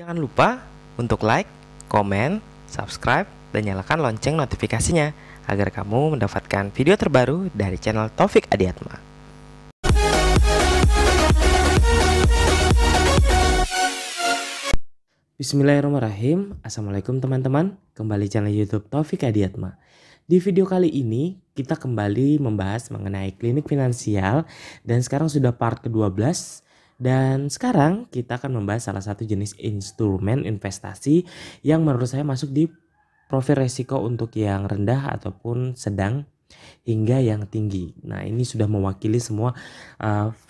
Jangan lupa untuk like, komen, subscribe, dan nyalakan lonceng notifikasinya agar kamu mendapatkan video terbaru dari channel Taufik Adiatma. Bismillahirrahmanirrahim. Assalamualaikum teman-teman. Kembali channel YouTube Taufik Adiatma. Di video kali ini kita kembali membahas mengenai klinik finansial dan sekarang sudah part ke-12. Dan sekarang kita akan membahas salah satu jenis instrumen investasi yang menurut saya masuk di profil resiko untuk yang rendah ataupun sedang hingga yang tinggi. Nah, ini sudah mewakili semua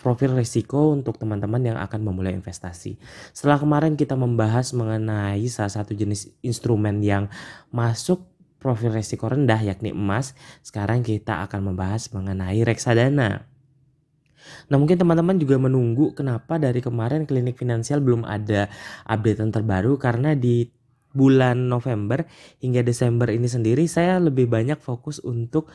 profil resiko untuk teman-teman yang akan memulai investasi. Setelah kemarin kita membahas mengenai salah satu jenis instrumen yang masuk profil resiko rendah yakni emas, sekarang kita akan membahas mengenai reksadana. Nah, mungkin teman-teman juga menunggu kenapa dari kemarin klinik finansial belum ada update terbaru, karena di bulan November hingga Desember ini sendiri saya lebih banyak fokus untuk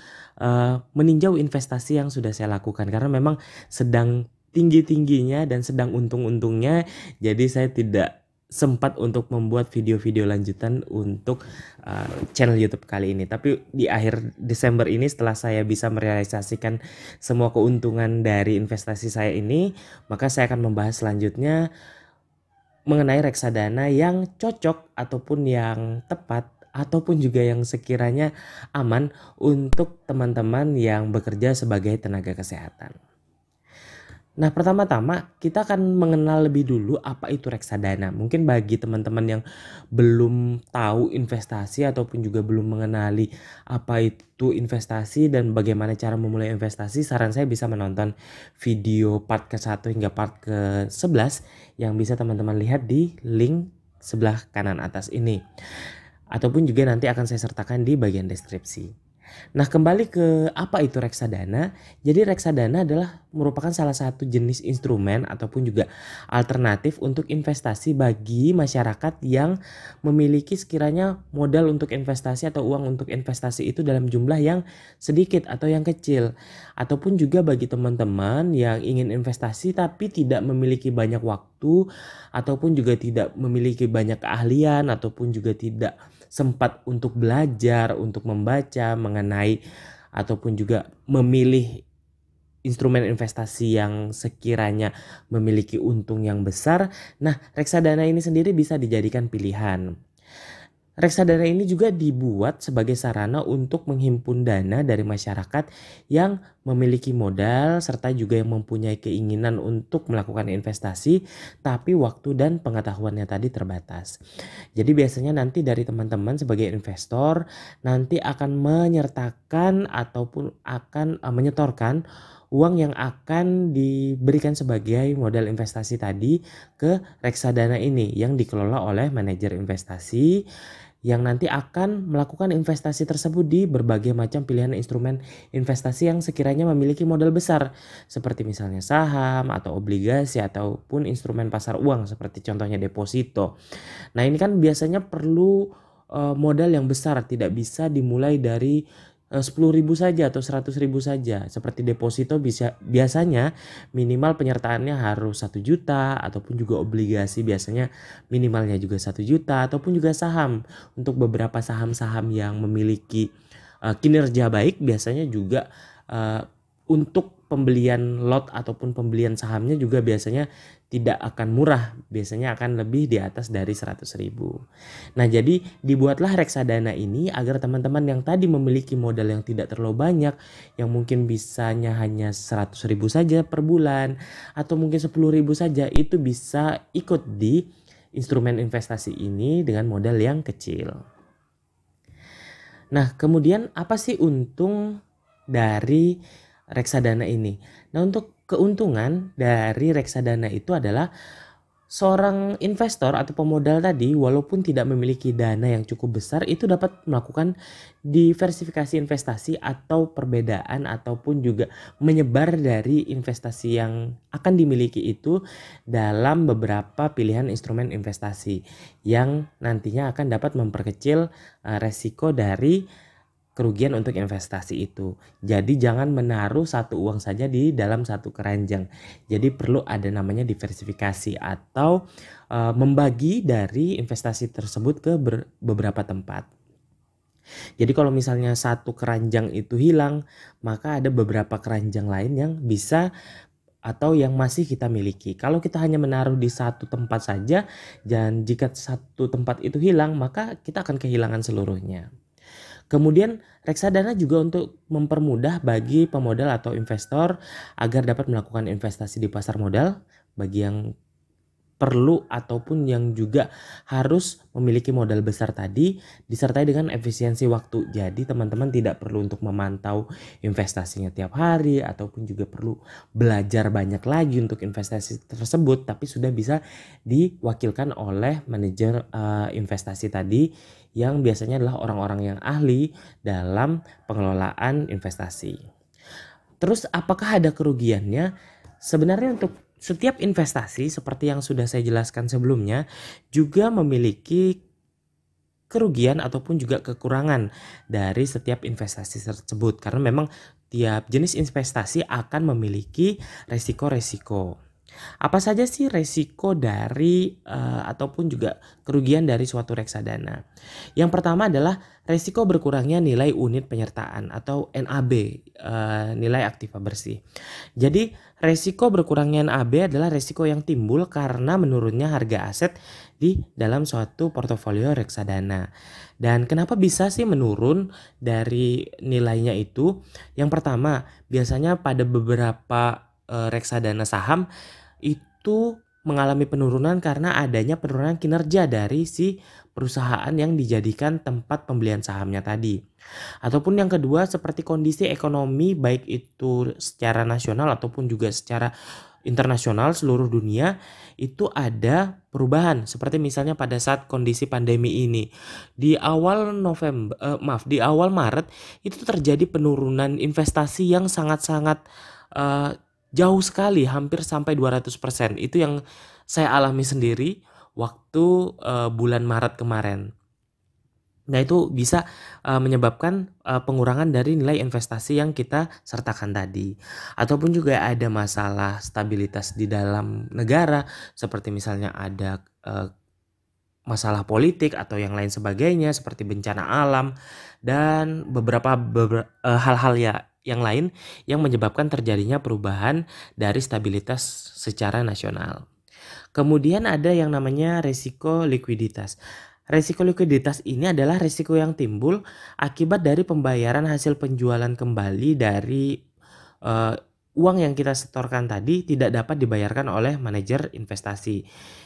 meninjau investasi yang sudah saya lakukan, karena memang sedang tinggi-tingginya dan sedang untung-untungnya, jadi saya tidak sempat untuk membuat video-video lanjutan untuk channel YouTube kali ini. Tapi di akhir Desember ini, setelah saya bisa merealisasikan semua keuntungan dari investasi saya ini, maka saya akan membahas selanjutnya mengenai reksadana yang cocok ataupun yang tepat ataupun juga yang sekiranya aman untuk teman-teman yang bekerja sebagai tenaga kesehatan. Nah, pertama-tama kita akan mengenal lebih dulu apa itu reksadana. Mungkin bagi teman-teman yang belum tahu investasi ataupun juga belum mengenali apa itu investasi dan bagaimana cara memulai investasi, saran saya bisa menonton video part ke-1 hingga part ke-11 yang bisa teman-teman lihat di link sebelah kanan atas ini. Ataupun juga nanti akan saya sertakan di bagian deskripsi. Nah, kembali ke apa itu reksadana. Jadi reksadana adalah merupakan salah satu jenis instrumen ataupun juga alternatif untuk investasi bagi masyarakat yang memiliki sekiranya modal untuk investasi atau uang untuk investasi itu dalam jumlah yang sedikit atau yang kecil. Ataupun juga bagi teman-teman yang ingin investasi tapi tidak memiliki banyak waktu ataupun juga tidak memiliki banyak keahlian ataupun juga tidak sempat untuk belajar, untuk membaca mengenai ataupun juga memilih instrumen investasi yang sekiranya memiliki untung yang besar. Nah, reksadana ini sendiri bisa dijadikan pilihan. Reksadana ini juga dibuat sebagai sarana untuk menghimpun dana dari masyarakat yang memiliki modal serta juga yang mempunyai keinginan untuk melakukan investasi, tapi waktu dan pengetahuannya tadi terbatas. Jadi biasanya nanti dari teman-teman sebagai investor nanti akan menyertakan ataupun akan menyetorkan uang yang akan diberikan sebagai modal investasi tadi ke reksadana ini yang dikelola oleh manajer investasi yang nanti akan melakukan investasi tersebut di berbagai macam pilihan instrumen investasi yang sekiranya memiliki modal besar, seperti misalnya saham atau obligasi ataupun instrumen pasar uang seperti contohnya deposito. Nah, ini kan biasanya perlu modal yang besar, tidak bisa dimulai dari 10.000 saja atau 100.000 saja. Seperti deposito biasanya minimal penyertaannya harus 1 juta, ataupun juga obligasi biasanya minimalnya juga 1 juta, ataupun juga saham. Untuk beberapa saham-saham yang memiliki kinerja baik biasanya juga untuk pembelian lot ataupun pembelian sahamnya juga biasanya tidak akan murah, biasanya akan lebih di atas dari 100.000. Nah, jadi dibuatlah reksadana ini agar teman-teman yang tadi memiliki modal yang tidak terlalu banyak, yang mungkin bisanya hanya 100.000 saja per bulan atau mungkin 10.000 saja, itu bisa ikut di instrumen investasi ini dengan modal yang kecil. Nah, kemudian apa sih untung dari reksadana ini? Nah, untuk keuntungan dari reksadana itu adalah seorang investor atau pemodal tadi walaupun tidak memiliki dana yang cukup besar itu dapat melakukan diversifikasi investasi atau perbedaan ataupun juga menyebar dari investasi yang akan dimiliki itu dalam beberapa pilihan instrumen investasi yang nantinya akan dapat memperkecil resiko dari kerugian untuk investasi itu. Jadi jangan menaruh satu uang saja di dalam satu keranjang. Jadi perlu ada namanya diversifikasi atau membagi dari investasi tersebut ke beberapa tempat. Jadi kalau misalnya satu keranjang itu hilang, maka ada beberapa keranjang lain yang bisa atau yang masih kita miliki. Kalau kita hanya menaruh di satu tempat saja, dan jika satu tempat itu hilang, maka kita akan kehilangan seluruhnya. Kemudian reksadana juga untuk mempermudah bagi pemodal atau investor agar dapat melakukan investasi di pasar modal bagi yang perlu ataupun yang juga harus memiliki modal besar tadi, disertai dengan efisiensi waktu. Jadi teman-teman tidak perlu untuk memantau investasinya tiap hari ataupun juga perlu belajar banyak lagi untuk investasi tersebut, tapi sudah bisa diwakilkan oleh manajer investasi tadi yang biasanya adalah orang-orang yang ahli dalam pengelolaan investasi. Terus apakah ada kerugiannya? Sebenarnya untuk setiap investasi seperti yang sudah saya jelaskan sebelumnya juga memiliki kerugian ataupun juga kekurangan dari setiap investasi tersebut, karena memang tiap jenis investasi akan memiliki resiko-resiko. Apa saja sih resiko dari ataupun juga kerugian dari suatu reksadana? Yang pertama adalah resiko berkurangnya nilai unit penyertaan atau NAB, nilai aktiva bersih. Jadi resiko berkurangnya NAB adalah resiko yang timbul karena menurunnya harga aset di dalam suatu portofolio reksadana. Dan kenapa bisa sih menurun dari nilainya itu? Yang pertama, biasanya pada beberapa reksadana saham itu mengalami penurunan karena adanya penurunan kinerja dari si perusahaan yang dijadikan tempat pembelian sahamnya tadi. Ataupun yang kedua seperti kondisi ekonomi baik itu secara nasional ataupun juga secara internasional seluruh dunia itu ada perubahan, seperti misalnya pada saat kondisi pandemi ini di awal di awal Maret itu terjadi penurunan investasi yang sangat-sangat jauh sekali, hampir sampai 200%. Itu yang saya alami sendiri waktu bulan Maret kemarin. Nah itu bisa menyebabkan pengurangan dari nilai investasi yang kita sertakan tadi. Ataupun juga ada masalah stabilitas di dalam negara, seperti misalnya ada masalah politik atau yang lain sebagainya seperti bencana alam dan beberapa hal-hal yang lain yang menyebabkan terjadinya perubahan dari stabilitas secara nasional. Kemudian ada yang namanya resiko likuiditas. Resiko likuiditas ini adalah resiko yang timbul akibat dari pembayaran hasil penjualan kembali dari uang yang kita setorkan tadi tidak dapat dibayarkan oleh manajer investasi.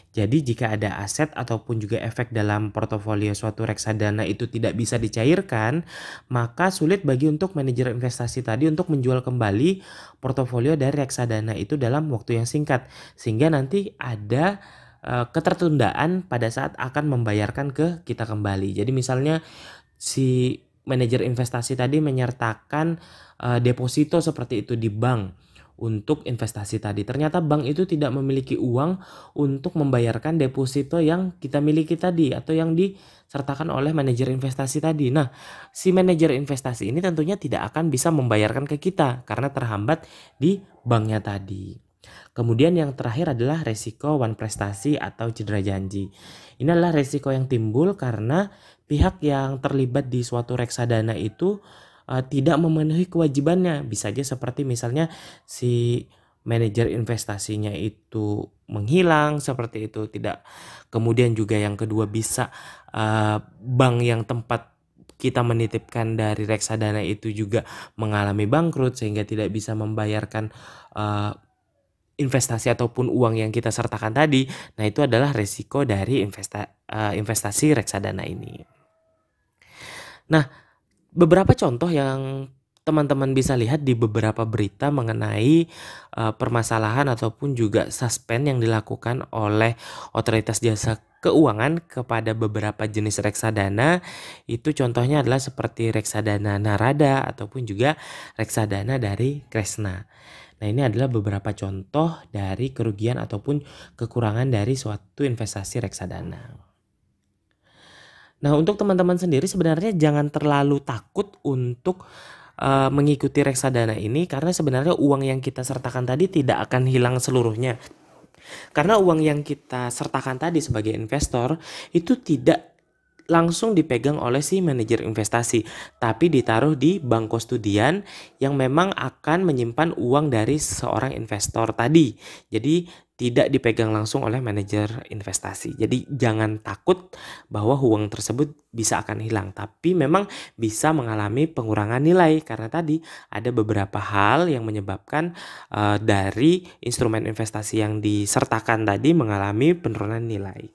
Jadi jika ada aset ataupun juga efek dalam portofolio suatu reksadana itu tidak bisa dicairkan, maka sulit bagi untuk manajer investasi tadi untuk menjual kembali portofolio dari reksadana itu dalam waktu yang singkat. Sehingga nanti ada ketertundaan pada saat akan membayarkan ke kita kembali. Jadi misalnya si manajer investasi tadi menyertakan deposito seperti itu di bank untuk investasi tadi. Ternyata bank itu tidak memiliki uang untuk membayarkan deposito yang kita miliki tadi atau yang disertakan oleh manajer investasi tadi. Nah, si manajer investasi ini tentunya tidak akan bisa membayarkan ke kita karena terhambat di banknya tadi. Kemudian yang terakhir adalah resiko wan prestasi atau cedera janji. Ini adalah resiko yang timbul karena pihak yang terlibat di suatu reksadana itu tidak memenuhi kewajibannya. Bisa aja seperti misalnya si manajer investasinya itu menghilang seperti itu, tidak. Kemudian juga yang kedua bisa bank yang tempat kita menitipkan dari reksadana itu juga mengalami bangkrut sehingga tidak bisa membayarkan investasi ataupun uang yang kita sertakan tadi. Nah itu adalah resiko dari investasi reksadana ini. Nah, beberapa contoh yang teman-teman bisa lihat di beberapa berita mengenai permasalahan ataupun juga suspend yang dilakukan oleh Otoritas Jasa Keuangan kepada beberapa jenis reksadana. Itu contohnya adalah seperti reksadana Narada ataupun juga reksadana dari Kresna. Nah ini adalah beberapa contoh dari kerugian ataupun kekurangan dari suatu investasi reksadana. Nah, untuk teman-teman sendiri sebenarnya jangan terlalu takut untuk mengikuti reksadana ini, karena sebenarnya uang yang kita sertakan tadi tidak akan hilang seluruhnya. Karena uang yang kita sertakan tadi sebagai investor itu tidak langsung dipegang oleh si manajer investasi, tapi ditaruh di bank kustodian yang memang akan menyimpan uang dari seorang investor tadi. Jadi tidak dipegang langsung oleh manajer investasi. Jadi jangan takut bahwa uang tersebut bisa akan hilang, tapi memang bisa mengalami pengurangan nilai karena tadi ada beberapa hal yang menyebabkan dari instrumen investasi yang disertakan tadi mengalami penurunan nilai.